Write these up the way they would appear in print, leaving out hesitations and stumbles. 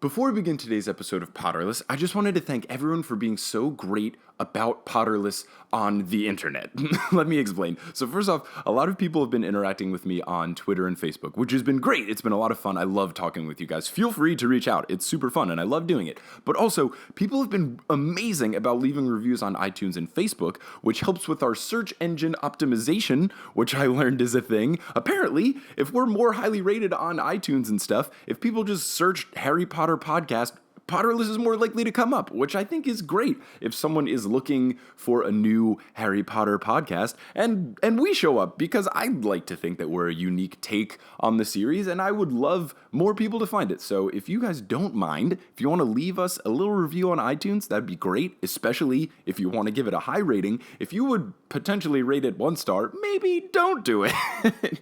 Before we begin today's episode of Potterless, I just wanted to thank everyone for being so great about Potterless on the internet. Let me explain. So first off, a lot of people have been interacting with me on Twitter and Facebook, which has been great. It's been a lot of fun. I love talking with you guys. Feel free to reach out. It's super fun, and I love doing it. But also, people have been amazing about leaving reviews on iTunes and Facebook, which helps with our search engine optimization, which I learned is a thing. Apparently, if we're more highly rated on iTunes and stuff, if people just search Harry Potter podcast, Potterless is more likely to come up, which I think is great if someone is looking for a new Harry Potter podcast, and we show up, because I'd like to think that we're a unique take on the series, and I would love more people to find it. So if you guys don't mind, if you want to leave us a little review on iTunes, that'd be great, especially if you want to give it a high rating. If you would potentially rate it 1 star, maybe don't do it.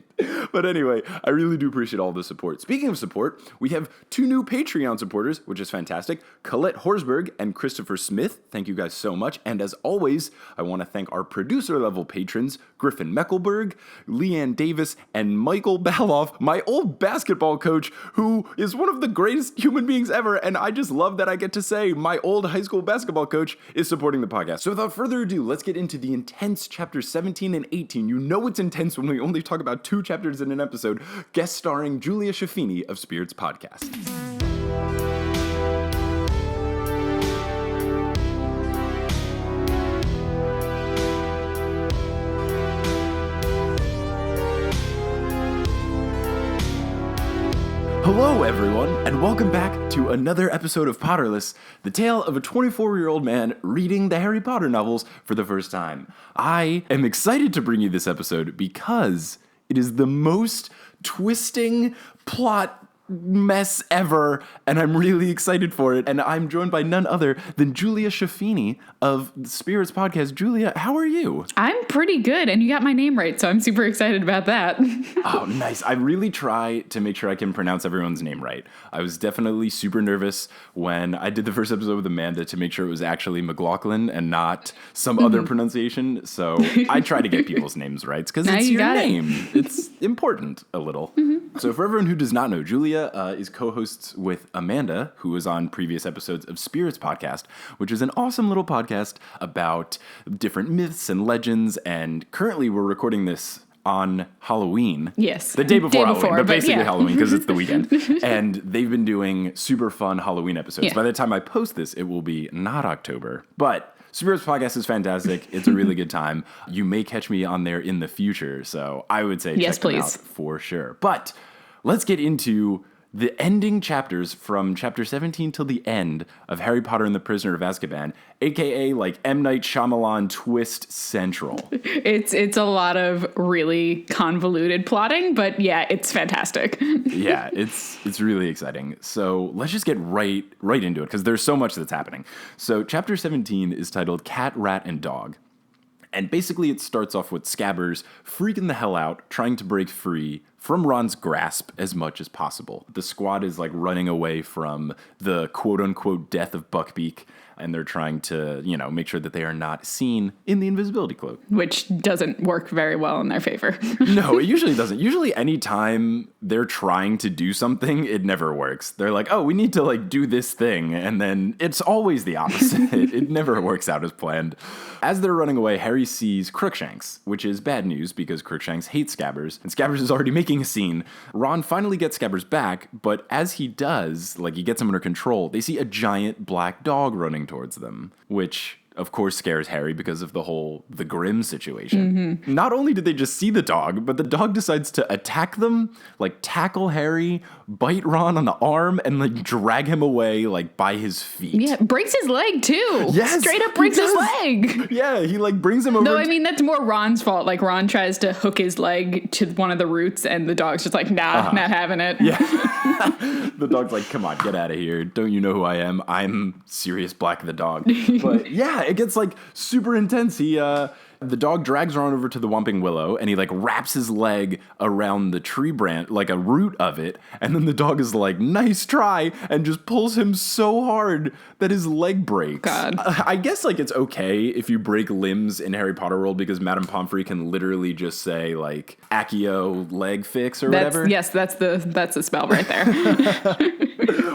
But anyway, I really do appreciate all the support. Speaking of support, we have 2 new Patreon supporters, which is fantastic. Colette Horsberg and Christopher Smith. Thank you guys so much. And as always, I want to thank our producer-level patrons, Griffin Meckelberg, Leanne Davis, and Michael Baloff, my old basketball coach, who is one of the greatest human beings ever. And I just love that I get to say my old high school basketball coach is supporting the podcast. So without further ado, let's get into the intense chapters 17 and 18. You know it's intense when we only talk about 2 chapters in an episode, guest starring Julia Schifini of Spirits Podcast. Hello, everyone, and welcome back to another episode of Potterless, the tale of a 24-year-old man reading the Harry Potter novels for the first time. I am excited to bring you this episode because it is the most twisting plot mess ever, and I'm really excited for it. And I'm joined by none other than Julia Schifini of the Spirits Podcast. Julia, how are you? I'm pretty good, and you got my name right, so I'm super excited about that. Oh, nice. I really try to make sure I can pronounce everyone's name right. I was definitely super nervous when I did the first episode with Amanda to make sure it was actually McLaughlin and not some other pronunciation. So I try to get people's names right because it's your name. It's important a little. So for everyone who does not know, Julia is co-hosts with Amanda, who is on previous episodes of Spirits Podcast, which is an awesome little podcast about different myths and legends. And currently we're recording this on Halloween. Yes. The day before Halloween, but basically yeah. Halloween because it's the weekend. And they've been doing super fun Halloween episodes. Yeah. By the time I post this, it will be not October, but Spirits Podcast is fantastic. It's a really good time. You may catch me on there in the future, so I would say check them out for sure. But let's get into the ending chapters from chapter 17 till the end of Harry Potter and the Prisoner of Azkaban, aka like M. Night Shyamalan twist central. It's a lot of really convoluted plotting, but yeah, it's fantastic. Yeah, it's really exciting. So let's just get right into it because there's so much that's happening. So chapter 17 is titled Cat, Rat, and Dog. And basically it starts off with Scabbers freaking the hell out, trying to break free from Ron's grasp as much as possible. The squad is like running away from the quote-unquote death of Buckbeak, and they're trying to, make sure that they are not seen in the invisibility cloak. Which doesn't work very well in their favor. No, it usually doesn't. Usually anytime they're trying to do something, it never works. They're like, oh, we need to do this thing. And then it's always the opposite. It never works out as planned. As they're running away, Harry sees Crookshanks, which is bad news because Crookshanks hates Scabbers. And Scabbers is already making a scene. Ron finally gets Scabbers back, but as he does, he gets him under control, they see a giant black dog running towards them, which of course scares Harry because of the Grimm situation. Mm-hmm. Not only did they just see the dog, but the dog decides to attack them, tackle Harry, bite Ron on the arm, and drag him away by his feet. Yeah, breaks his leg too. Yes, straight up breaks his leg. Yeah, he brings him over. No, I mean that's more Ron's fault. Ron tries to hook his leg to one of the roots, and the dog's just nah, not having it. Yeah, the dog's come on, get out of here. Don't you know who I am? I'm Sirius Black the dog. But yeah, it gets super intense. The dog drags Ron over to the Whomping Willow, and he wraps his leg around the tree branch, a root of it, and then the dog is nice try, and just pulls him so hard that his leg breaks. God. I guess it's okay if you break limbs in Harry Potter world because Madame Pomfrey can literally just say Accio leg fix or whatever. Yes, that's the spell right there.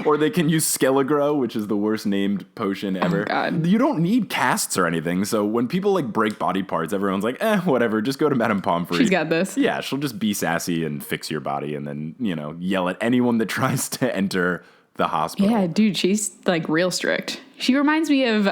Or they can use Skelligro, which is the worst named potion ever. Oh, God. You don't need casts or anything. So when people like break body parts, everyone's like, whatever, just go to Madame Pomfrey. She's got this. Yeah, she'll just be sassy and fix your body and then, yell at anyone that tries to enter the hospital. Yeah, dude, she's like real strict. She reminds me of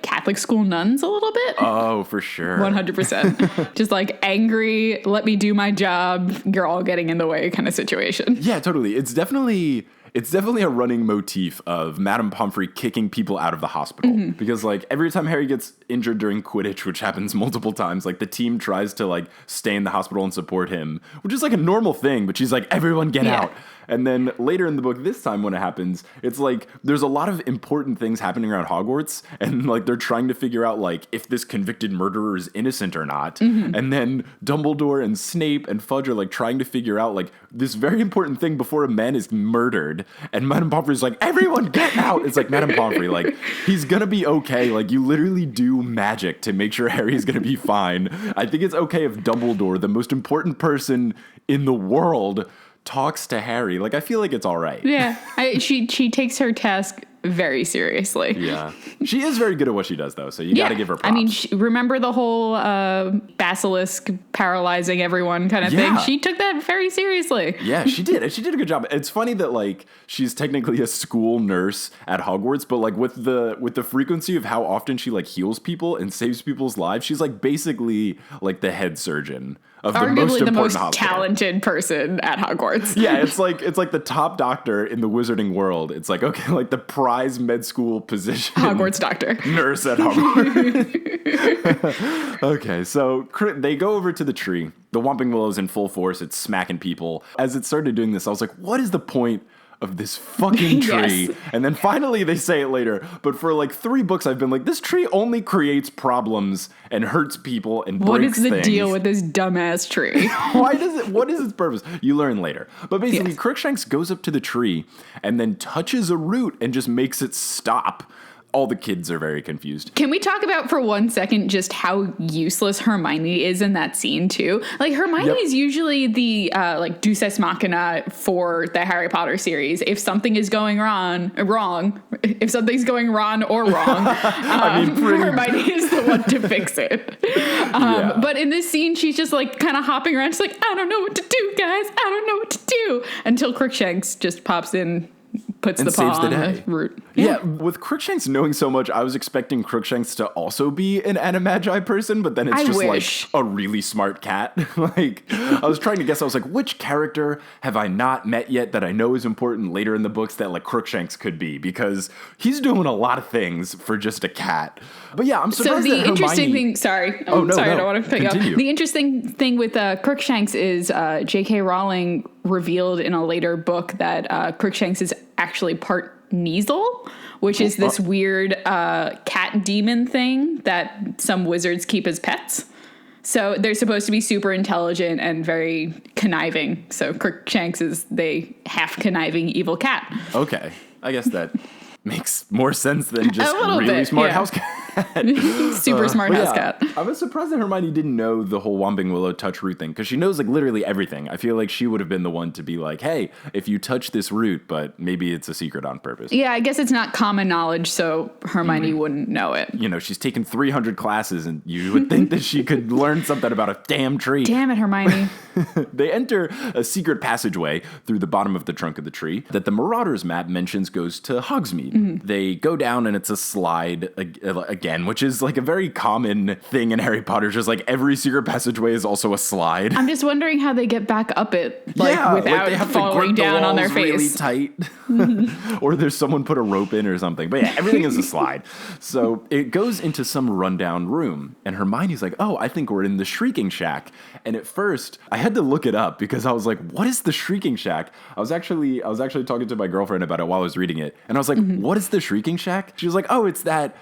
Catholic school nuns a little bit. Oh, for sure. 100%. Just like angry, let me do my job, you're all getting in the way kind of situation. Yeah, totally. It's definitely a running motif of Madame Pomfrey kicking people out of the hospital. Because like every time Harry gets injured during Quidditch, which happens multiple times, like the team tries to like stay in the hospital and support him, which is like a normal thing, but she's like, everyone get out. And then later in the book, this time when it happens, it's like there's a lot of important things happening around Hogwarts, and like they're trying to figure out like if this convicted murderer is innocent or not. And then Dumbledore and Snape and Fudge are like trying to figure out like this very important thing before a man is murdered. And Madame Pomfrey's like, everyone get out. It's like, Madame Pomfrey, like, he's gonna be okay. Like, you literally do magic to make sure Harry's gonna be fine. I think it's okay if Dumbledore, the most important person in the world, talks to Harry. Like, I feel like it's all right. Yeah, she takes her task very seriously. Yeah. She is very good at what she does, though, so you gotta give her props. I mean, remember the whole basilisk paralyzing everyone kind of thing? She took that very seriously. Yeah, she did. And she did a good job. It's funny that, like, she's technically a school nurse at Hogwarts, but, like, with the frequency of how often she, like, heals people and saves people's lives, she's, like, basically, like, the head surgeon of arguably the most hospital. Talented person at Hogwarts. Yeah, it's like the top doctor in the wizarding world. It's like, okay, like the prize med school position. Hogwarts doctor. Nurse at Hogwarts. Okay, so they go over to the tree. The Whomping Willow's in full force. It's smacking people. As it started doing this, I was like, what is the point of this fucking tree? Yes. And then finally they say it later. But for like 3 books, I've been like, this tree only creates problems and hurts people and breaks things. What is the deal with this dumbass tree? What is its purpose? You learn later. But basically, Crookshanks goes up to the tree and then touches a root and just makes it stop. All the kids are very confused. Can we talk about for 1 second just how useless Hermione is in that scene too? Like Hermione is usually the like Deus Ex Machina for the Harry Potter series. If something is going if something's going wrong or wrong, Hermione is the one to fix it. But in this scene, she's just like kind of hopping around. She's like, I don't know what to do, guys. I don't know what to do. Until Crookshanks just pops in, puts the paw on the root. Yeah, with Crookshanks knowing so much, I was expecting Crookshanks to also be an Animagi person, but then it's like a really smart cat. Like, I was trying to guess, I was like, which character have I not met yet that I know is important later in the books that like Crookshanks could be? Because he's doing a lot of things for just a cat. But yeah, I'm surprised that Hermione... interesting thing, sorry. I don't want to pick up. The interesting thing with Crookshanks is J.K. Rowling revealed in a later book that Crookshanks is actually part Kneasel, which is this weird cat demon thing that some wizards keep as pets. So they're supposed to be super intelligent and very conniving. So Crookshanks is the half conniving evil cat. Okay, I guess that makes more sense than just really smart house cat. Super smart house cat. I was surprised that Hermione didn't know the whole Whomping Willow touch root thing, because she knows like literally everything. I feel like she would have been the one to be like, hey, if you touch this root, but maybe it's a secret on purpose. Yeah, I guess it's not common knowledge, so Hermione wouldn't know it. You know, she's taken 300 classes, and you would think that she could learn something about a damn tree. Damn it, Hermione. They enter a secret passageway through the bottom of the trunk of the tree that the Marauders map mentions goes to Hogsmeade. They go down, and it's a slide again, which is like a very common thing in Harry Potter. Just like every secret passageway is also a slide. I'm just wondering how they get back up it, without they have falling to grip down on their really face. Tight, or there's someone put a rope in or something. But yeah, everything is a slide. So it goes into some rundown room, and Hermione's like, "Oh, I think we're in the Shrieking Shack." And at first, I had to look it up because I was like, "What is the Shrieking Shack?" I was actually talking to my girlfriend about it while I was reading it, and I was like, "What is the Shrieking Shack?" She was like, "Oh, it's that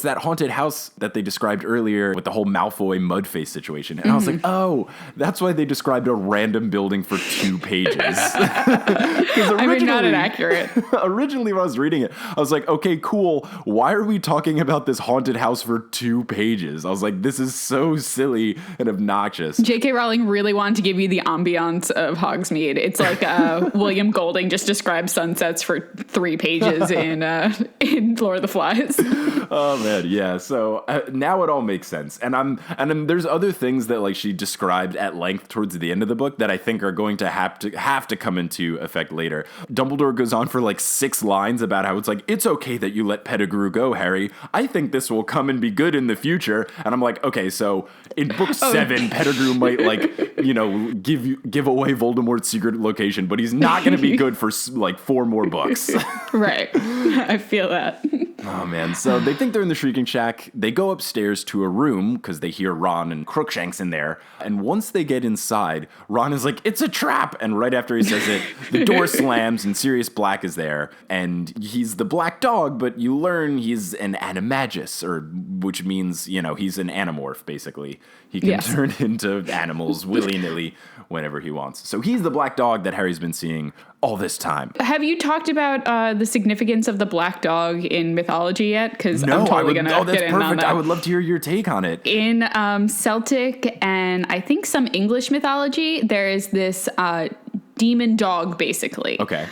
that haunted house that they described earlier with the whole Malfoy mud face situation. And I was like, oh, that's why they described a random building for 2 pages. I mean, not inaccurate. Originally, when I was reading it, I was like, okay, cool. Why are we talking about this haunted house for 2 pages? I was like, this is so silly and obnoxious. J.K. Rowling really wanted to give you the ambiance of Hogsmeade. It's like William Golding just described sunsets for 3 pages in Lord of the Flies. Oh man, yeah. So now it all makes sense, and there's other things that like she described at length towards the end of the book that I think are going to have to come into effect later. Dumbledore goes on for like 6 lines about how it's okay that you let Pettigrew go, Harry. I think this will come and be good in the future. And I'm like, okay, so in book 7, Pettigrew might give away Voldemort's secret location, but he's not going to be good for like 4 more books. Right. I feel that. Oh man, so they think they're in the Shrieking Shack. They go upstairs to a room because they hear Ron and Crookshanks in there. And once they get inside, Ron is like, it's a trap. And right after he says it, the door slams and Sirius Black is there. And he's the black dog, but you learn he's an animagus, which means, he's an animorph, basically. He can turn into animals willy-nilly whenever he wants. So he's the black dog that Harry's been seeing all this time. Have you talked about the significance of the black dog in mythology yet? Because I'm totally going to get in on that. I would love to hear your take on it. In Celtic and I think some English mythology, there is this demon dog, basically. Okay.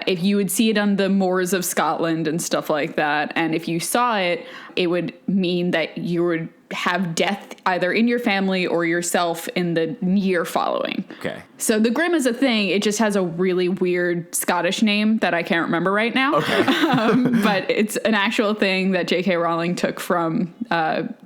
If you would see it on the moors of Scotland and stuff like that, and if you saw it, it would mean that you would have death either in your family or yourself in the year following. Okay. So the Grim is a thing. It just has a really weird Scottish name that I can't remember right now. Okay. But it's an actual thing that J.K. Rowling took from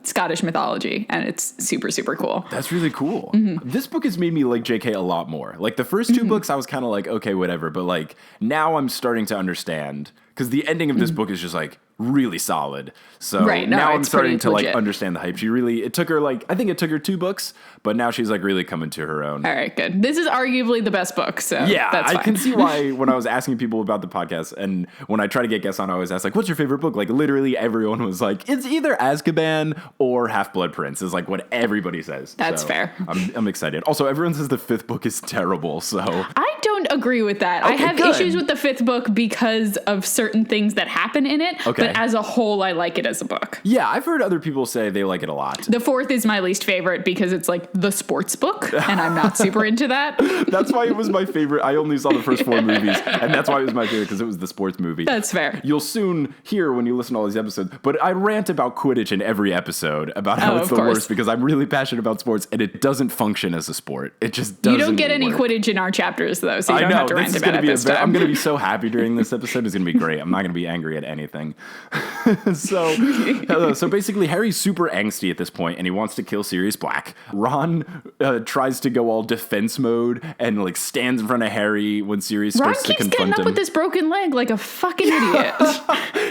Scottish mythology, and it's super, super cool. That's really cool. Mm-hmm. This book has made me like J.K. a lot more. Like the first 2 books, I was kind of like, okay, whatever. But like now I'm starting to understand, because the ending of this book is just like really solid. So now I'm starting to like understand the hype. It took her I think it took her 2 books, but now she's like really coming to her own. All right, good. This is arguably the best book, so yeah, that's fine. I can see why when I was asking people about the podcast and when I try to get guests on, I always ask like, what's your favorite book? Like literally everyone was like, it's either Azkaban or Half-Blood Prince is like what everybody says. That's fair. I'm excited. Also, everyone says the 5th book is terrible, so. I don't agree with that. Okay, I have issues with the 5th book because of certain things that happen in it, but as a whole, I like it as a book. Yeah, I've heard other people say they like it a lot. The 4th is my least favorite because it's like the sports book, and I'm not super into that. That's why it was my favorite. I only saw the first 4 movies, and that's why it was my favorite, because it was the sports movie. That's fair. You'll soon hear when you listen to all these episodes, but I rant about Quidditch in every episode about how it's the worst, because I'm really passionate about sports, and it doesn't function as a sport. It just doesn't. You don't get any Quidditch in our chapters, though, so you don't have to rant about it this time. I'm going to be so happy during this episode. It's going to be great. I'm not going to be angry at anything. So basically, Harry's super angsty at this point, and he wants to kill Sirius Black. Ron tries to go all defense mode and like stands in front of Harry when Sirius starts to confront him. Ron keeps getting up with this broken leg like a fucking idiot.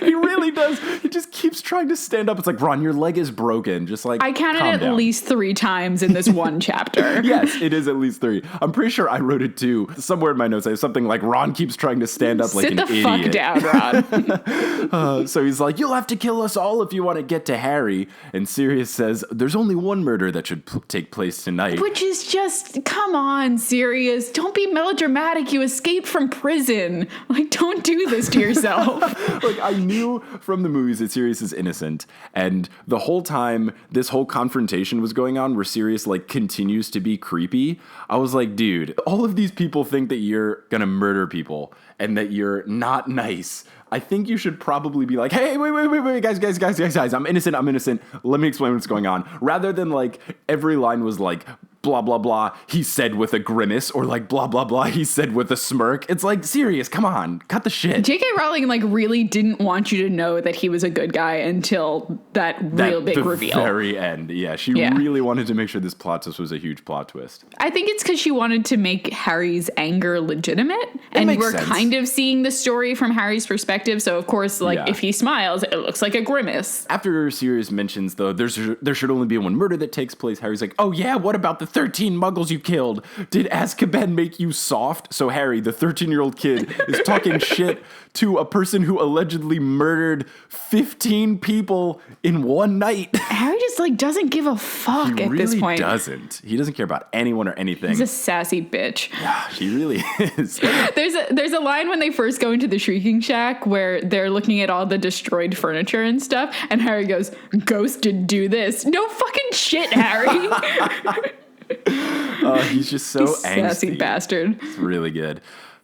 He really does. He just keeps trying to stand up. It's like, Ron, your leg is broken. Just like, I counted at least 3 times in this one chapter. Yes, it is at least 3. I'm pretty sure I wrote it too. Somewhere in my notes, I have something like Ron keeps trying to stand up like an idiot. Sit the fuck down, Ron. So he's like, you'll have to kill us all if you want to get to Harry. And Sirius says, there's only one murder that should take place tonight. Which is just, come on, Sirius. Don't be melodramatic. You escaped from prison. Like, don't do this to yourself. Like, I knew from the movies that Sirius is innocent. And the whole time this whole confrontation was going on where Sirius, like, continues to be creepy, I was like, dude, all of these people think that you're gonna murder people and that you're not nice. I think you should probably be like, hey, wait, guys, I'm innocent. Let me explain what's going on. Rather than like every line was like, blah, blah, blah, he said with a grimace, or like, blah, blah, blah, he said with a smirk. It's like, serious, come on, cut the shit. J.K. Rowling like really didn't want you to know that he was a good guy until that real big reveal. Very end, yeah. She really wanted to make sure this plot twist was a huge plot twist. I think it's because she wanted to make Harry's anger legitimate, and we're kind of seeing the story from Harry's perspective. So of course, like if he smiles, it looks like a grimace. After Sirius mentions though, there should only be one murder that takes place, Harry's like, oh yeah, what about the 13 muggles you killed. Did Azkaban make you soft? So Harry, the 13-year-old kid, is talking shit to a person who allegedly murdered 15 people in one night. Harry just doesn't give a fuck He at really this point. doesn't. He doesn't care about anyone or anything. He's a sassy bitch. Yeah, he really is. There's a line when they first go into the Shrieking Shack where they're looking at all the destroyed furniture and stuff, and Harry goes, "Ghost did do this." No fucking shit, Harry. He's just so angsty. Sassy bastard. It's really good.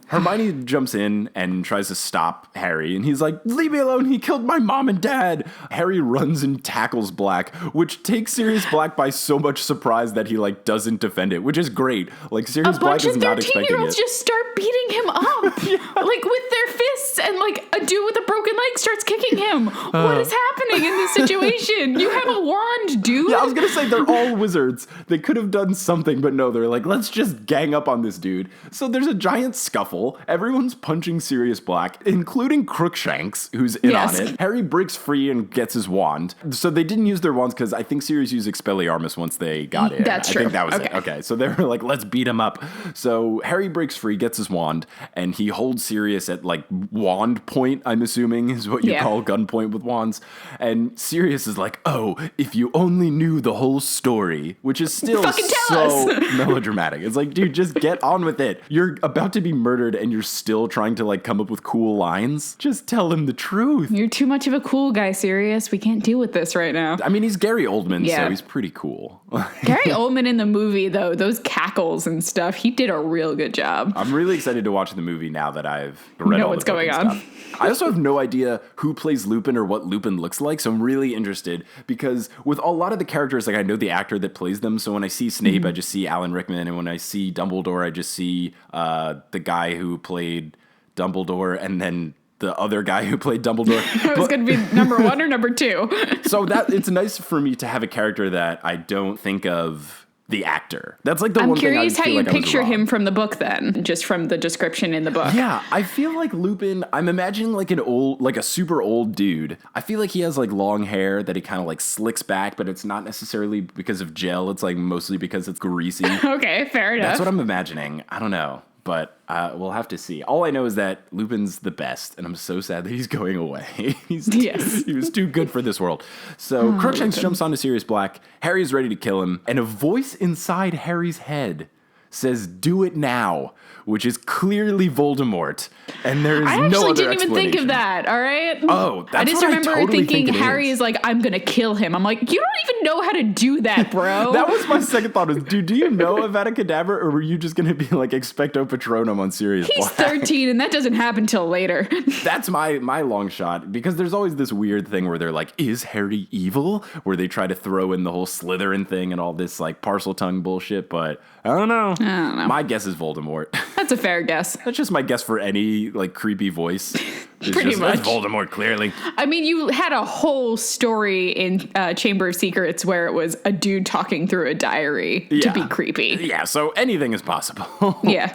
Hermione jumps in and tries to stop Harry, and he's like, "Leave me alone, he killed my mom and dad." Harry runs and tackles Black, which takes Sirius Black by so much surprise that he doesn't defend it, which is great. Sirius Black is not expecting it. A bunch of 13-year-olds just start beating him up, with their fists, and a dude with a broken leg starts kicking him. What is happening in this situation? You have a wand, dude. Yeah, I was gonna say they're all wizards. They could have done something, but no, they're like, let's just gang up on this dude. So there's a giant scuffle. Everyone's punching Sirius Black, including Crookshanks, who's in on it. Harry breaks free and gets his wand. So they didn't use their wands because I think Sirius used Expelliarmus once they got in. That's true. I think that was it. Okay, so they were like, let's beat him up. So Harry breaks free, gets his wand, and he holds Sirius at wand point, I'm assuming is what you call gunpoint with wands. And Sirius is like, "Oh, if you only knew the whole story," which is still so melodramatic. It's like, dude, just get on with it. You're about to be murdered and you're still trying to come up with cool lines. Just tell him the truth. You're too much of a cool guy, Sirius. We can't deal with this right now. I mean, he's Gary Oldman, so he's pretty cool. Gary Oldman in the movie, though, those cackles and stuff, he did a real good job. I'm really excited to watch the movie now that I've read all what's going on. Stuff. I also have no idea who plays Lupin or what Lupin looks like, so I'm really interested because with a lot of the characters, I know the actor that plays them, so when I see Snape, I just see Alan Rickman, and when I see Dumbledore, I just see the guy who played Dumbledore, and then the other guy who played Dumbledore. It was going to be number 1 or number 2. So it's nice for me to have a character that I don't think of the actor. That's the one thing I feel I'm curious how you picture him from the book then, just from the description in the book. Yeah, I feel like Lupin, I'm imagining a super old dude. I feel like he has long hair that he kind of slicks back, but it's not necessarily because of gel. It's mostly because it's greasy. Okay, fair enough. That's what I'm imagining. I don't know. But we'll have to see. All I know is that Lupin's the best, and I'm so sad that he's going away. He was too good for this world. So Crookshanks jumps onto Sirius Black. Harry's ready to kill him, and a voice inside Harry's head says, "Do it now," which is clearly Voldemort, and there is no other explanation. I actually didn't even think of that, all right? Oh, that's I just what remember I totally thinking Harry is I'm going to kill him. I'm like, you don't even know how to do that, bro. That was my second thought. Dude, do you know Avada Kedavra, or were you just going to be Expecto Patronum on Sirius Black? He's 13, and that doesn't happen till later. That's my long shot, because there's always this weird thing where they're like, is Harry evil? Where they try to throw in the whole Slytherin thing and all this parcel tongue bullshit, but I don't know. My guess is Voldemort. That's a fair guess. That's just my guess for any creepy voice. Pretty much. That's Voldemort, clearly. I mean, you had a whole story in Chamber of Secrets where it was a dude talking through a diary to be creepy. Yeah, so anything is possible. Yeah.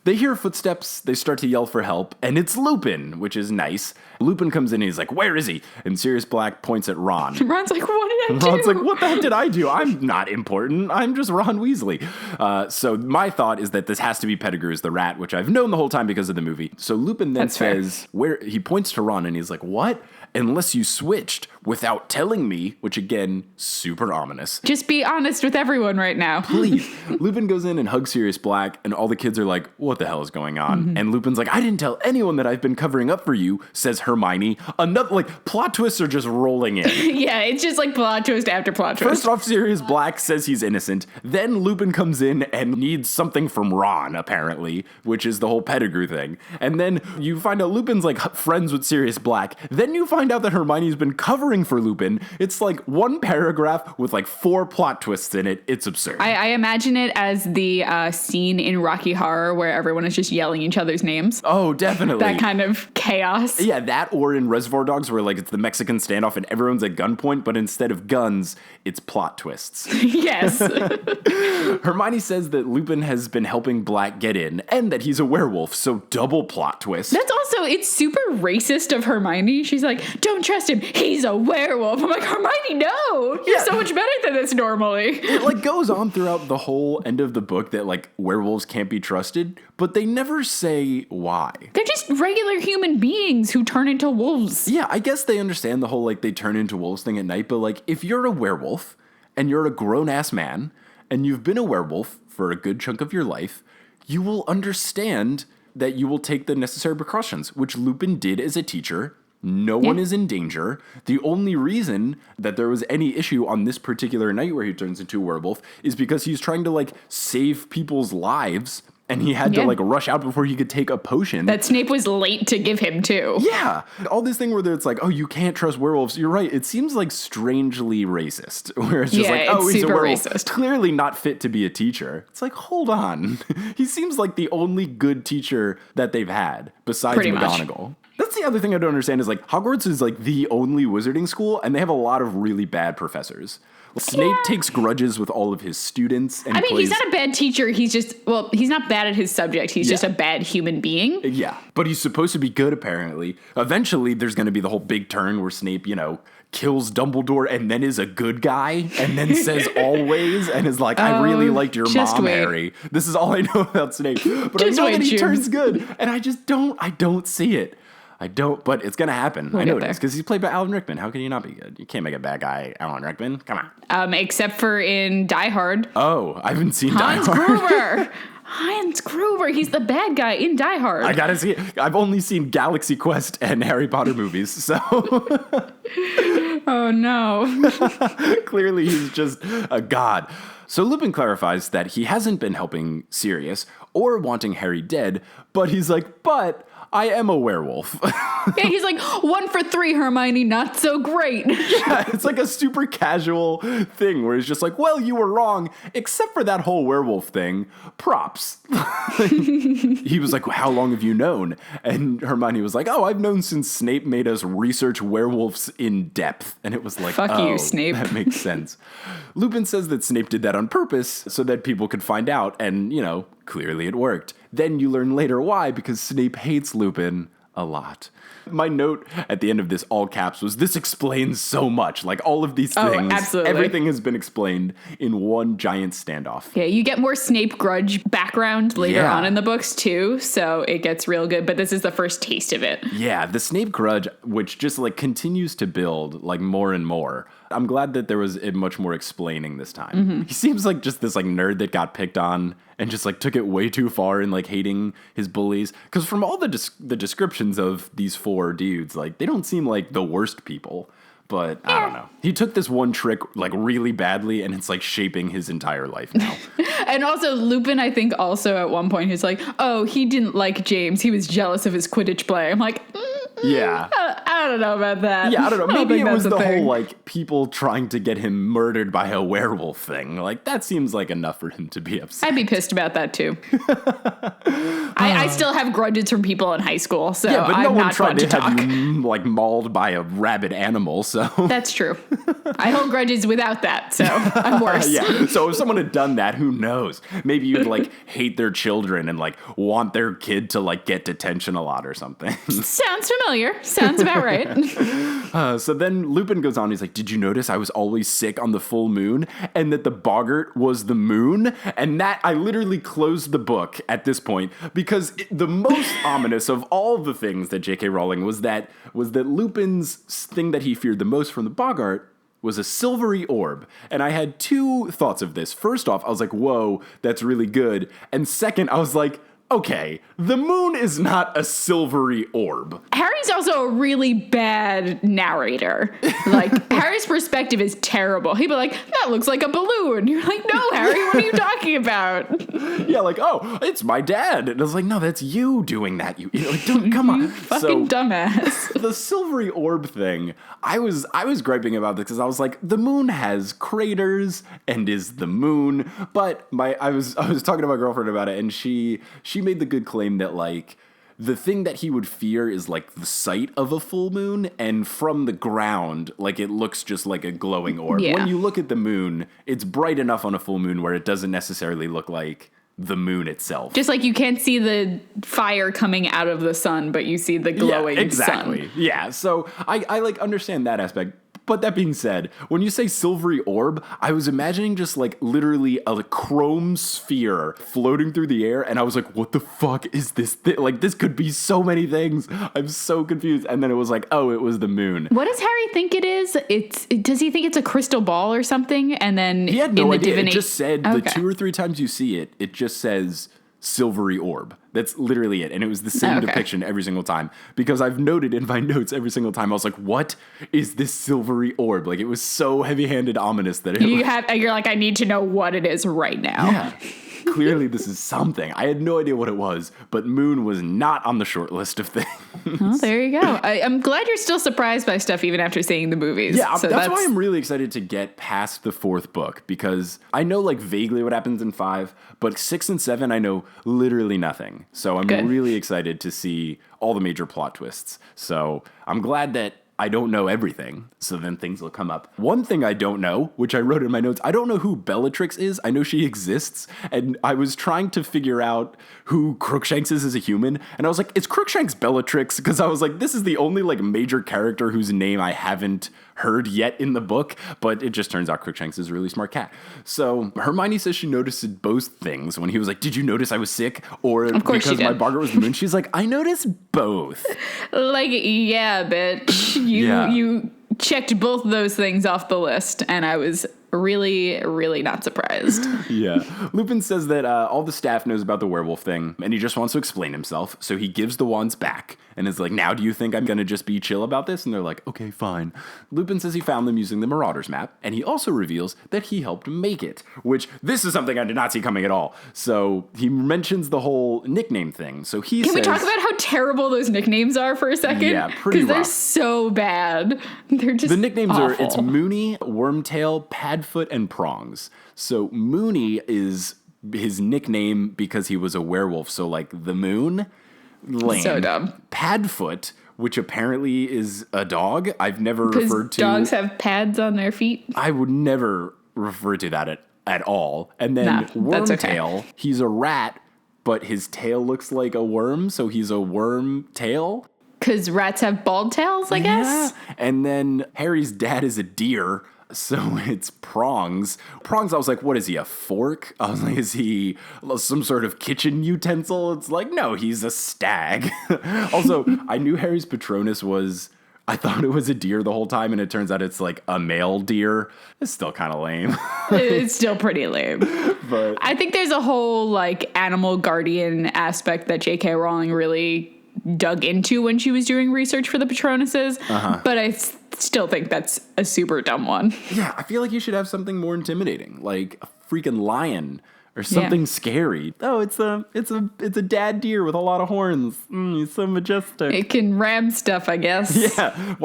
They hear footsteps, they start to yell for help, and it's Lupin, which is nice. Lupin comes in and he's like, "Where is he?" And Sirius Black points at Ron. Ron's like, "What did I do?" Ron's like, "What the heck did I do? I'm not important. I'm just Ron Weasley." So my thought is that this has to be Pettigrew's the rat, which I've known the whole time because of the movie. So Lupin then says, "Where?" He points to Ron and he's like, "What? Unless you switched without telling me," which again, super ominous. Just be honest with everyone right now. Please. Lupin goes in and hugs Sirius Black, and all the kids are like, "What the hell is going on?" Mm-hmm. And Lupin's like, "I didn't tell anyone that I've been covering up for you," says Hermione. Another, plot twists are just rolling in. Yeah, it's just plot twist after plot twist. First off, Sirius Black says he's innocent. Then Lupin comes in and needs something from Ron, apparently, which is the whole Pettigrew thing. And then you find out Lupin's friends with Sirius Black. Then you find out that Hermione's been covering for Lupin. It's one paragraph with 4 plot twists in it. It's absurd. I imagine it as the scene in Rocky Horror where everyone is just yelling each other's names. Oh, definitely. That kind of chaos. Yeah, that, or in Reservoir Dogs where it's the Mexican standoff and everyone's at gunpoint, but instead of guns, it's plot twists. Yes. Hermione says that Lupin has been helping Black get in and that he's a werewolf, so double plot twist. That's also, it's super racist of Hermione. She's like, "Don't trust him. He's a werewolf. I'm like, Hermione, no, you're so much better than this normally. It like goes on throughout the whole end of the book that like werewolves can't be trusted, but they never say why. They're just regular human beings who turn into wolves. Yeah, I guess they understand the whole like they turn into wolves thing at night, but like if you're a werewolf and you're a grown-ass man and you've been a werewolf for a good chunk of your life, you will understand that you will take the necessary precautions, which Lupin did as a teacher. No one is in danger. The only reason that there was any issue on this particular night where he turns into a werewolf is because he's trying to like save people's lives, and he had to like rush out before he could take a potion that Snape was late to give him too. Yeah. All this thing where it's like, oh, you can't trust werewolves. You're right. It seems like strangely racist, where it's just like, oh, he's a werewolf. Racist. Clearly not fit to be a teacher. It's like, hold on. He seems like the only good teacher that they've had besides McGonagall. Much. That's the other thing I don't understand is like Hogwarts is like the only wizarding school, and they have a lot of really bad professors. Snape takes grudges with all of his students. And he's not a bad teacher. He's just, he's not bad at his subject. He's just a bad human being. Yeah, but he's supposed to be good, apparently. Eventually, there's going to be the whole big turn where Snape, kills Dumbledore and then is a good guy and then says always and is like, I really liked your mom, Harry. This is all I know about Snape. But I know that he turns good, and I don't see it. I don't, but it's going to happen. I know it is, because he's played by Alan Rickman. How can he not be good? You can't make a bad guy Alan Rickman. Come on. Except for in Die Hard. Oh, I haven't seen Die Hard. Gruber. Hans Gruber. He's the bad guy in Die Hard. I got to see it. I've only seen Galaxy Quest and Harry Potter movies, so. Oh, no. Clearly, he's just a god. So Lupin clarifies that he hasn't been helping Sirius or wanting Harry dead, but he's like, but I am a werewolf. Yeah, he's like, 1 for 3, Hermione, not so great. Yeah, it's like a super casual thing where he's just like, well, you were wrong, except for that whole werewolf thing. Props. He was like, how long have you known? And Hermione was like, oh, I've known since Snape made us research werewolves in depth. And it was like, fuck you, Snape. That makes sense. Lupin says that Snape did that on purpose so that people could find out. And, clearly it worked. Then you learn later why, because Snape hates Lupin a lot. My note at the end of this, all caps, was this explains so much. Like all of these things, absolutely. Everything has been explained in one giant standoff. Yeah, you get more Snape grudge background later on in the books too, so it gets real good, but this is the first taste of it. Yeah, the Snape grudge, which just like continues to build like more and more. I'm glad that there was much more explaining this time. Mm-hmm. He seems like just this like nerd that got picked on and just like took it way too far in like hating his bullies. Because from all the descriptions of these 4 dudes, like they don't seem like the worst people. But I don't know. He took this one trick like really badly, and it's like shaping his entire life now. And also Lupin, I think also at one point he's like, oh, he didn't like James. He was jealous of his Quidditch play. I'm like, yeah. I don't know about that. Yeah, I don't know. Maybe it was the whole, like, people trying to get him murdered by a werewolf thing. Like, that seems like enough for him to be upset. I'd be pissed about that, too. I still have grudges from people in high school, so yeah, but no I'm one not tried to talk. have you, like, mauled by a rabid animal, so. That's true. I hold grudges without that, so I'm worse. Yeah, so if someone had done that, who knows? Maybe you'd, like, hate their children and, like, want their kid to, like, get detention a lot or something. Sounds familiar. Sounds about right. So then Lupin goes on. He's like, did you notice I was always sick on the full moon and that the boggart was the moon? And that I literally closed the book at this point because the most ominous of all the things that J.K. Rowling was that Lupin's thing that he feared the most from the boggart was a silvery orb. And I had 2 thoughts of this. First off, I was like, whoa, that's really good. And second, I was like, okay, the moon is not a silvery orb. Harry's also a really bad narrator. Like, Harry's perspective is terrible. He'd be like, that looks like a balloon. You're like, no, Harry, what are you talking about? Yeah, like, oh, it's my dad. And I was like, no, that's you doing that. You like, don't, come on. Fucking dumbass. The silvery orb thing, I was griping about this because I was like, the moon has craters and is the moon. But I was talking to my girlfriend about it, and she made the good claim that, like, the thing that he would fear is, like, the sight of a full moon, and from the ground, like, it looks just like a glowing orb. Yeah. When you look at the moon, it's bright enough on a full moon where it doesn't necessarily look like the moon itself. Just like you can't see the fire coming out of the sun, but you see the glowing exactly. Sun. Yeah, so I like understand that aspect. But that being said, when you say silvery orb, I was imagining just like literally a chrome sphere floating through the air, and I was like, what the fuck is this thing? Like, this could be so many things. I'm so confused. And then it was like, oh, it was the moon. What does Harry think it is? Does he think it's a crystal ball or something? And then he had no idea. It just said the Okay. 2 or 3 times you see it, it just says silvery orb. That's literally it. And it was the same depiction every single time, because I've noted in my notes every single time. I was like, what is this silvery orb? Like, it was so heavy-handed ominous that You're like, I need to know what it is right now. Yeah. Clearly this is something. I had no idea what it was, but moon was not on the short list of things. Well, there you go. I'm glad you're still surprised by stuff even after seeing the movies. Yeah, so that's why I'm really excited to get past the 4th book, because I know like vaguely what happens in 5, but 6 and 7 I know literally nothing. So I'm really excited to see all the major plot twists. So I'm glad that I don't know everything, so then things will come up. One thing I don't know, which I wrote in my notes, I don't know who Bellatrix is. I know she exists, and I was trying to figure out who Crookshanks is as a human, and I was like, is Crookshanks Bellatrix? Because I was like, this is the only like major character whose name I haven't heard yet in the book, but it just turns out Crookshanks is a really smart cat. So Hermione says she noticed both things when he was like, did you notice I was sick? Or because my Bargaret was the moon? She's like, I noticed both. Like, yeah, bitch. You checked both those things off the list, and I was really, really not surprised. Yeah. Lupin says that all the staff knows about the werewolf thing, and he just wants to explain himself. So he gives the wands back and is like, now do you think I'm going to just be chill about this? And they're like, okay, fine. Lupin says he found them using the Marauders map, and he also reveals that he helped make it, which this is something I did not see coming at all. So he mentions the whole nickname thing. So he says... Can we talk about how terrible those nicknames are for a second? Yeah, pretty rough. Because they're so bad. They're just The nicknames awful. are, it's Moony, Wormtail, Padfoot, and Prongs. So Moony is his nickname because he was a werewolf. So like the moon, lame. So dumb. Padfoot, which apparently is a dog. I've never referred to. Dogs have pads on their feet. I would never refer to that at all. And then Wormtail, he's a rat, but his tail looks like a worm, so he's a worm tail. Because rats have bald tails, I guess. And then Harry's dad is a deer, so it's Prongs. Prongs, I was like, what is he, a fork? I was like, is he some sort of kitchen utensil? It's like, no, he's a stag. Also, I knew Harry's Patronus was... I thought it was a deer the whole time, and it turns out it's like a male deer. It's still kind of lame. It's still pretty lame. But I think there's a whole like animal guardian aspect that J.K. Rowling really dug into when she was doing research for the Patronuses. But I still think that's a super dumb one. yeah, I feel like you should have something more intimidating, like a freaking lion or something scary. Oh, it's a dad deer with a lot of horns. He's so majestic. It can ram stuff, I guess. Yeah,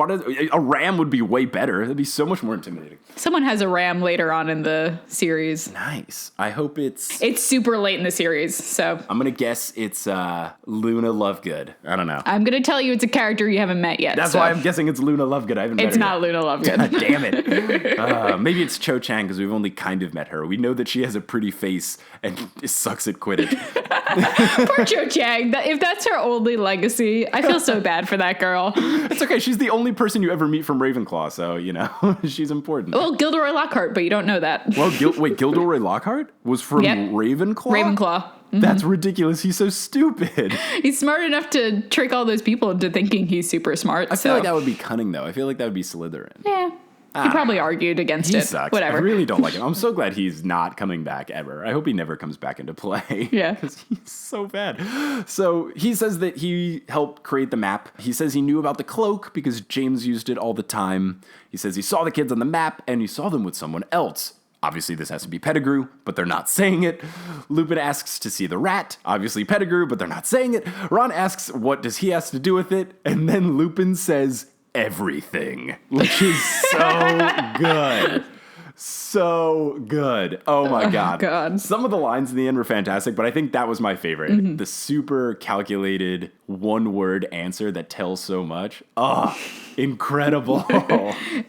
a ram would be way better. That'd be so much more intimidating. Someone has a ram later on in the series. Nice. I hope it's super late in the series, so I'm gonna guess it's Luna Lovegood. I don't know. I'm gonna tell you it's a character you haven't met yet. That's why I'm guessing it's Luna Lovegood. I haven't met her It's not yet. Luna Lovegood. Damn it. Maybe it's Cho Chang, because we've only kind of met her. We know that she has a pretty face and sucks at Quidditch. Poor Cho Chang. If that's her only legacy, I feel so bad for that girl. It's okay. She's the only person you ever meet from Ravenclaw, so, you know, she's important. Well, Gilderoy Lockhart, but you don't know that. Well, Gilderoy Lockhart was from Ravenclaw? Ravenclaw. Mm-hmm. That's ridiculous. He's so stupid. He's smart enough to trick all those people into thinking he's super smart. I feel like that would be cunning, though. I feel like that would be Slytherin. Yeah. He probably argued against He it. sucks. Whatever. I really don't like him. I'm so glad he's not coming back ever. I hope he never comes back into play. Yeah. Because he's so bad. So he says that he helped create the map. He says he knew about the cloak because James used it all the time. He says he saw the kids on the map and he saw them with someone else. Obviously, this has to be Pettigrew, but they're not saying it. Lupin asks to see the rat. Obviously, Pettigrew, but they're not saying it. Ron asks what does he has to do with it. And then Lupin says everything, which is so good. So good. Oh my God. Some of the lines in the end were fantastic, but I think that was my favorite. Mm-hmm. The super calculated one-word answer that tells so much. Oh, incredible.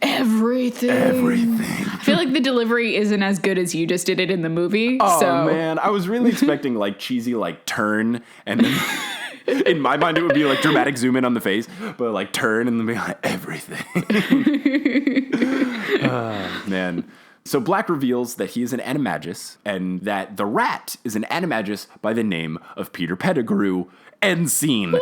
Everything. Everything. I feel like the delivery isn't as good as you just did it in the movie. Oh, man. I was really expecting like cheesy like turn and then In my mind, it would be like dramatic zoom in on the face, but like turn and then be like, everything. Man. So Black reveals that he is an animagus and that the rat is an animagus by the name of Peter Pettigrew. End scene. What?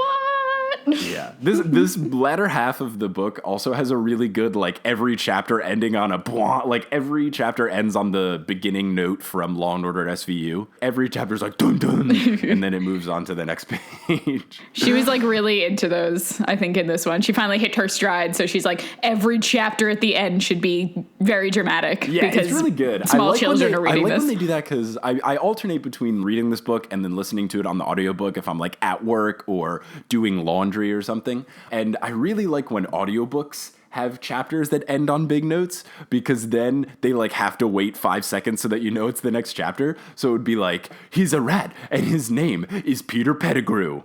Yeah. This latter half of the book also has a really good, like, every chapter ending on a blah. Like, every chapter ends on the beginning note from Law and Order SVU. Every chapter's like, dun dun, and then it moves on to the next page. She was, like, really into those, I think, in this one. She finally hit her stride, so she's like, every chapter at the end should be very dramatic. Yeah, because it's really good. Small children are reading this. I like when they do that because I alternate between reading this book and then listening to it on the audiobook if I'm, like, at work or doing laundry or something. And I really like when audiobooks have chapters that end on big notes because then they like have to wait 5 seconds so that you know it's the next chapter. So it would be like, he's a rat and his name is Peter Pettigrew.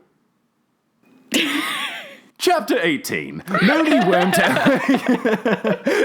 Chapter 18, Mooney Wormtail.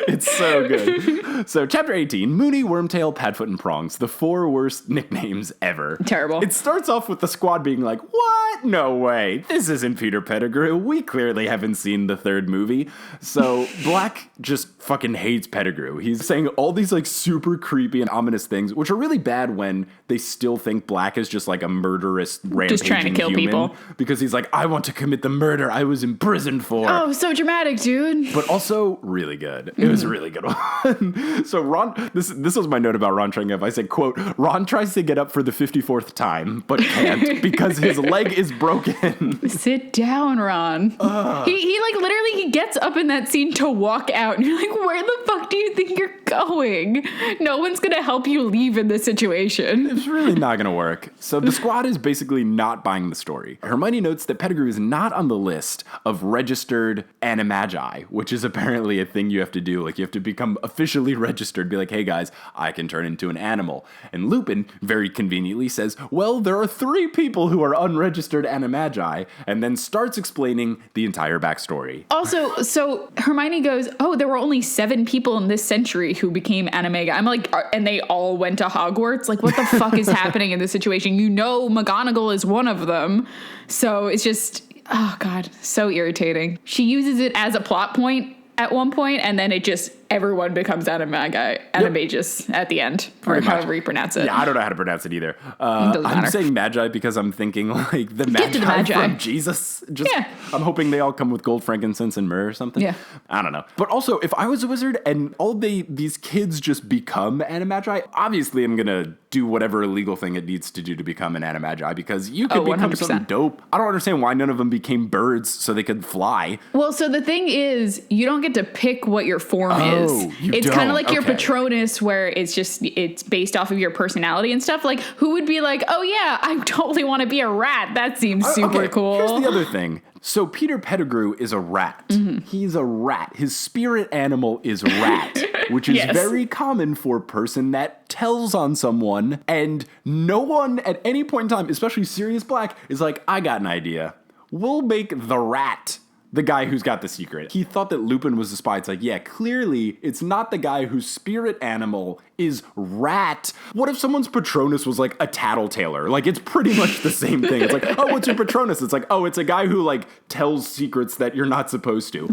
It's so good. So chapter 18, Mooney, Wormtail, Padfoot, and Prongs, the 4 worst nicknames ever. Terrible. It starts off with the squad being like, what? No way. This isn't Peter Pettigrew. We clearly haven't seen the 3rd movie. So Black just fucking hates Pettigrew. He's saying all these like super creepy and ominous things, which are really bad when they still think Black is just like a murderous, rampaging just trying to kill human. people. Because he's like, I want to commit the murder I was imprisoned for. Oh, so dramatic, dude. But also really good. It was a really good one. So Ron, this was my note about Ron trying up. I said, quote, Ron tries to get up for the 54th time, but can't because his leg is broken. Sit down, Ron. He like literally he gets up in that scene to walk out and you're like, where the fuck do you think you're going? No one's gonna help you leave in this situation. It's really not gonna work. So the squad is basically not buying the story. Hermione notes that Pettigrew is not on the list of registered animagi, which is apparently a thing you have to do. Like you have to become officially registered, be like, hey guys, I can turn into an animal. And Lupin very conveniently says, well, there are 3 people who are unregistered animagi, and then starts explaining the entire backstory. Also, so Hermione goes, oh, there were only 7 people in this century who became animaga. I'm like, and they all went to Hogwarts? Like, what the fuck is happening in this situation? You know McGonagall is one of them. So it's just, oh God, so irritating. She uses it as a plot point at one point, and then it just, everyone becomes animagus at the end, or however you pronounce it. Yeah, I don't know how to pronounce it either. I'm saying magi because I'm thinking like the magi from Jesus. Just, yeah. I'm hoping they all come with gold, frankincense, and myrrh or something. Yeah. I don't know. But also, if I was a wizard and all these kids just become animagi, obviously I'm going to do whatever illegal thing it needs to do to become an animagi because you could become 100%. something dope. I don't understand why none of them became birds so they could fly. Well, so the thing is, you don't get to pick what your form is. It's kind of like your Patronus where it's based off of your personality and stuff. Like, who would be like, oh yeah, I totally want to be a rat. That seems super cool. Here's the other thing. So Peter Pettigrew is a rat. Mm-hmm. He's a rat. His spirit animal is rat, which is very common for a person that tells on someone, and no one at any point in time, especially Sirius Black, is like, I got an idea. We'll make the rat the guy who's got the secret. He thought that Lupin was the spy. It's like, yeah, clearly it's not the guy whose spirit animal is rat. What if someone's Patronus was like a tattletaler? Like, it's pretty much the same thing. It's like, oh, what's your Patronus? It's like, oh, it's a guy who like tells secrets that you're not supposed to.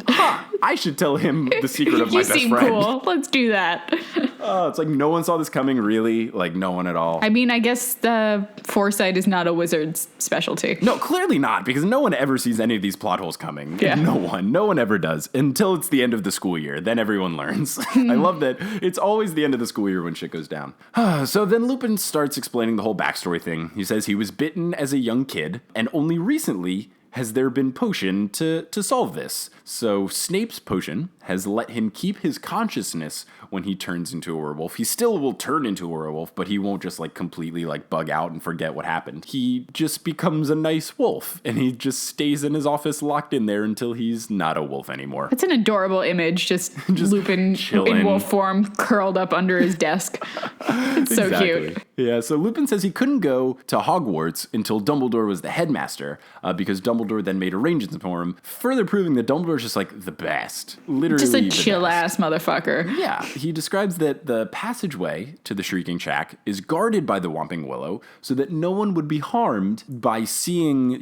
I should tell him the secret of my best friend. You seem cool. Let's do that. It's like no one saw this coming, really. Like, no one at all. I mean, I guess the foresight is not a wizard's specialty. No, clearly not, because no one ever sees any of these plot holes coming. Yeah. No one ever does until it's the end of the school year. Then everyone learns. I love that it's always the end of the school year when shit goes down. So then Lupin starts explaining the whole backstory thing. He says he was bitten as a young kid, and only recently has there been potion to solve this. So Snape's potion has let him keep his consciousness when he turns into a werewolf. He still will turn into a werewolf, but he won't just like completely like bug out and forget what happened. He just becomes a nice wolf, and he just stays in his office locked in there until he's not a wolf anymore. It's an adorable image, just Lupin chilling in wolf form curled up under his desk. It's so cute. Yeah, so Lupin says he couldn't go to Hogwarts until Dumbledore was the headmaster, because Dumbledore then made arrangements for him, further proving that Dumbledore's just like the best. Literally Just a the chill-ass motherfucker. Yeah, he describes that the passageway to the Shrieking Shack is guarded by the Whomping Willow so that no one would be harmed by seeing,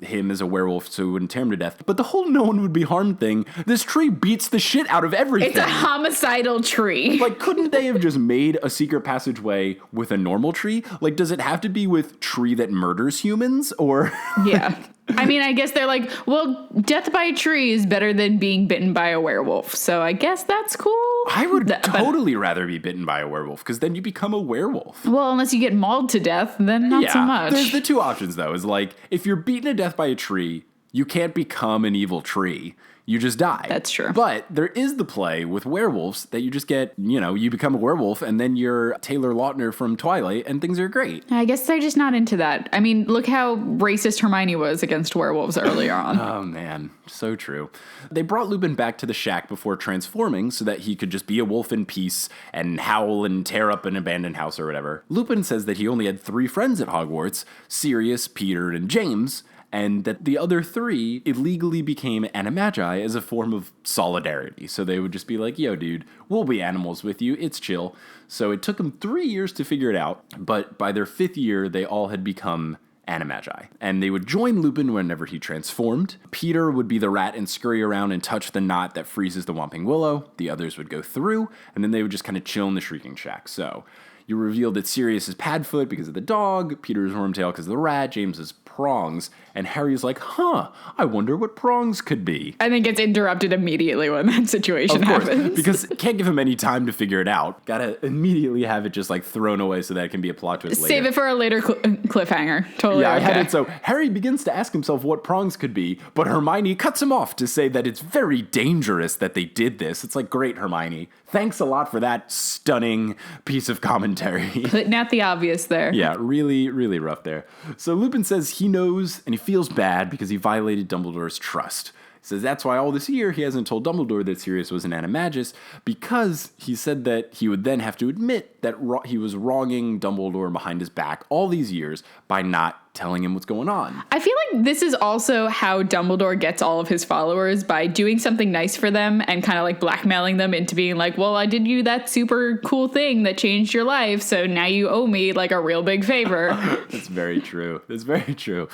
him as a werewolf so it wouldn't tear him to death. But the whole no one would be harmed thing, this tree beats the shit out of everything. It's a homicidal tree. Like, couldn't they have just made a secret passageway with a normal tree? Like, does it have to be with tree that murders humans? Or... Yeah. I mean, I guess they're like, well, death by a tree is better than being bitten by a werewolf. So I guess that's cool. I would totally rather be bitten by a werewolf, because then you become a werewolf. Well, unless you get mauled to death, then not so much. There's the two options, though, is like, if you're beaten to death by a tree, you can't become an evil tree. You just die. That's true. But there is the play with werewolves that you just get, you become a werewolf and then you're Taylor Lautner from Twilight and things are great. I guess they're just not into that. I mean, look how racist Hermione was against werewolves earlier on. Oh, man. So true. They brought Lupin back to the shack before transforming so that he could just be a wolf in peace and howl and tear up an abandoned house or whatever. Lupin says that he only had 3 friends at Hogwarts, Sirius, Peter, and James, and that the other 3 illegally became animagi as a form of solidarity. So they would just be like, yo, dude, we'll be animals with you. It's chill. So it took them 3 years to figure it out, but by their 5th year, they all had become animagi. And they would join Lupin whenever he transformed. Peter would be the rat and scurry around and touch the knot that freezes the Whomping Willow. The others would go through, and then they would just kind of chill in the Shrieking Shack. So you revealed that Sirius is Padfoot because of the dog, Peter is Wormtail because of the rat, James is Prongs, and Harry's like, I wonder what Prongs could be. I think it's interrupted immediately when that situation happens. Because can't give him any time to figure it out. Gotta immediately have it just like thrown away so that it can be a plot twist later. Save it for a later cliffhanger. Totally. Yeah, okay. I had it so Harry begins to ask himself what Prongs could be, but Hermione cuts him off to say that it's very dangerous that they did this. It's like, great, Hermione. Thanks a lot for that stunning piece of commentary. Putting out the obvious there. Yeah, really, really rough there. So Lupin says he knows and he feels bad because he violated Dumbledore's trust. He says that's why all this year he hasn't told Dumbledore that Sirius was an animagus, because he said that he would then have to admit that he was wronging Dumbledore behind his back all these years by not telling him what's going on. I feel like this is also how Dumbledore gets all of his followers, by doing something nice for them and kind of like blackmailing them into being like, well, I did you that super cool thing that changed your life, so now you owe me like a real big favor. That's very true. That's very true.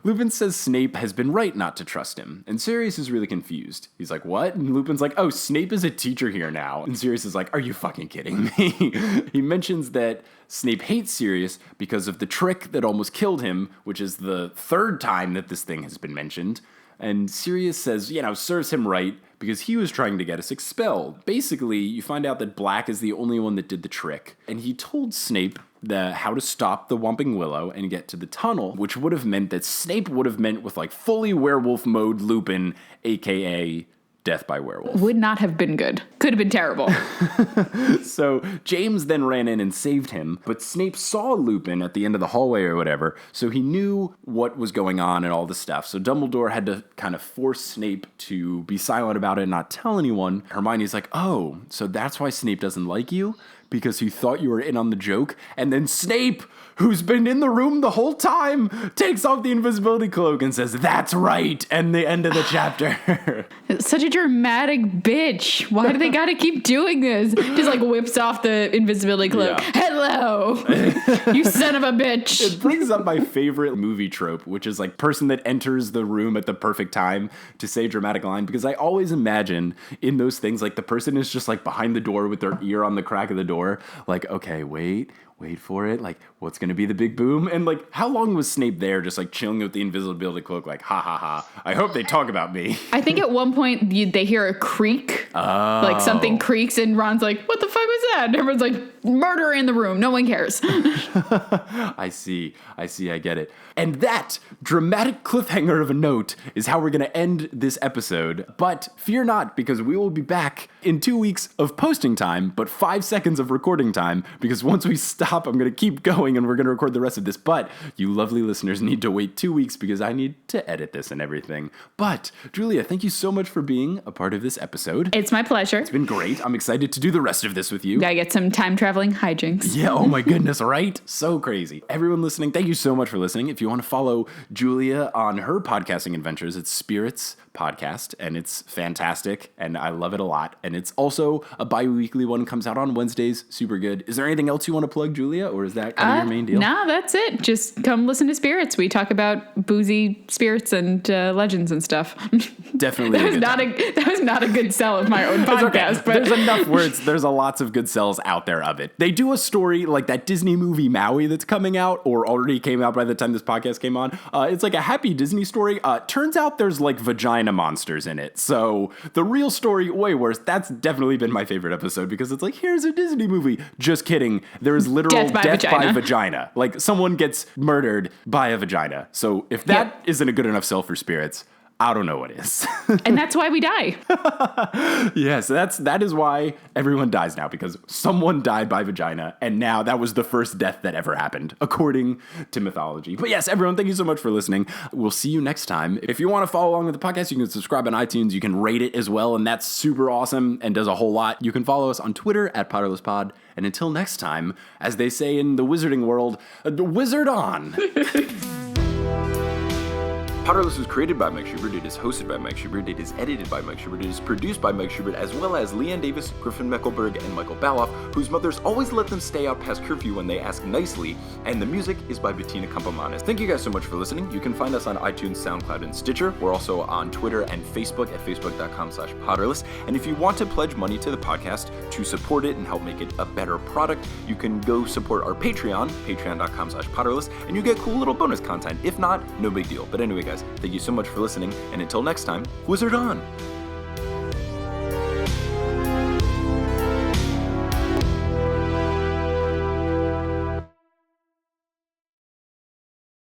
Lupin says Snape has been right not to trust him, and Sirius is really confused. He's like, what? And Lupin's like, oh, Snape is a teacher here now. And Sirius is like, are you fucking kidding me? He mentions that Snape hates Sirius because of the trick that almost killed him, which is the 3rd time that this thing has been mentioned. And Sirius says, serves him right because he was trying to get us expelled. Basically, you find out that Black is the only one that did the trick. And he told Snape how to stop the Whomping Willow and get to the tunnel, which would have meant that Snape would have meant with like fully werewolf mode Lupin, aka death by werewolf. Would not have been good. Could have been terrible. So James then ran in and saved him, but Snape saw Lupin at the end of the hallway or whatever, so he knew what was going on and all the stuff. So Dumbledore had to kind of force Snape to be silent about it and not tell anyone. Hermione's like, oh, so that's why Snape doesn't like you? Because he thought you were in on the joke? And then Snape, who's been in the room the whole time, takes off the invisibility cloak and says, that's right, and the end of the chapter. Such a dramatic bitch. Why do they gotta keep doing this? Just like whips off the invisibility cloak. Yeah. Hello, you son of a bitch. It brings up my favorite movie trope, which is like person that enters the room at the perfect time to say a dramatic line, because I always imagine in those things, like the person is just like behind the door with their ear on the crack of the door, like, okay, wait for it, like, what's gonna be the big boom? And like, how long was Snape there just like chilling with the invisibility cloak, like, ha ha ha, I hope they talk about me? I think at one point they hear a creak, like something creaks, and Ron's like, what the fuck was that? And everyone's like, murder in the room, no one cares. I see, I get it. And that dramatic cliffhanger of a note is how we're gonna end this episode. But fear not, because we will be back in 2 weeks of posting time, but 5 seconds of recording time, because once we stop, I'm going to keep going and we're going to record the rest of this. But you lovely listeners need to wait 2 weeks because I need to edit this and everything. But Julia, thank you so much for being a part of this episode. It's my pleasure. It's been great. I'm excited to do the rest of this with you. Gotta get some time traveling hijinks. Yeah, oh my goodness, right? So crazy. Everyone listening, thank you so much for listening. If you want to follow Julia on her podcasting adventures, it's Spirits Podcast, and it's fantastic, and I love it a lot. And it's also a bi-weekly one, comes out on Wednesdays, super good. Is there anything else you want to plug, Julia, or is that kind of your main deal? No, that's it. Just come listen to Spirits. We talk about boozy spirits and legends and stuff. Definitely. that was not a good sell of my own podcast, but there's enough words. There's a lots of good sells out there of it. They do a story like that Disney movie Maui that's coming out, or already came out by the time this podcast came on. It's like a happy Disney story. Turns out there's like vagina monsters in it. So the real story, way worse. That's definitely been my favorite episode because it's like, here's a Disney movie. Just kidding. There's literal death by vagina. Like someone gets murdered by a vagina. So if that isn't a good enough sell for Spirits, I don't know what is. And that's why we die. Yes, that is why everyone dies now, because someone died by vagina, and now that was the first death that ever happened, according to mythology. But yes, everyone, thank you so much for listening. We'll see you next time. If you want to follow along with the podcast, you can subscribe on iTunes. You can rate it as well, and that's super awesome and does a whole lot. You can follow us on Twitter at PotterlessPod. And until next time, as they say in the wizarding world, wizard on! Potterless was created by Mike Schubert, it is hosted by Mike Schubert, it is edited by Mike Schubert, it is produced by Mike Schubert, as well as Leanne Davis, Griffin Meckelberg, and Michael Baloff, whose mothers always let them stay out past curfew when they ask nicely, and the music is by Bettina Campamanes. Thank you guys so much for listening. You can find us on iTunes, SoundCloud, and Stitcher. We're also on Twitter and Facebook at facebook.com/Potterless. And if you want to pledge money to the podcast to support it and help make it a better product, you can go support our Patreon, patreon.com/Potterless, and you get cool little bonus content. If not, no big deal. But anyway, guys, thank you so much for listening, and until next time, wizard on!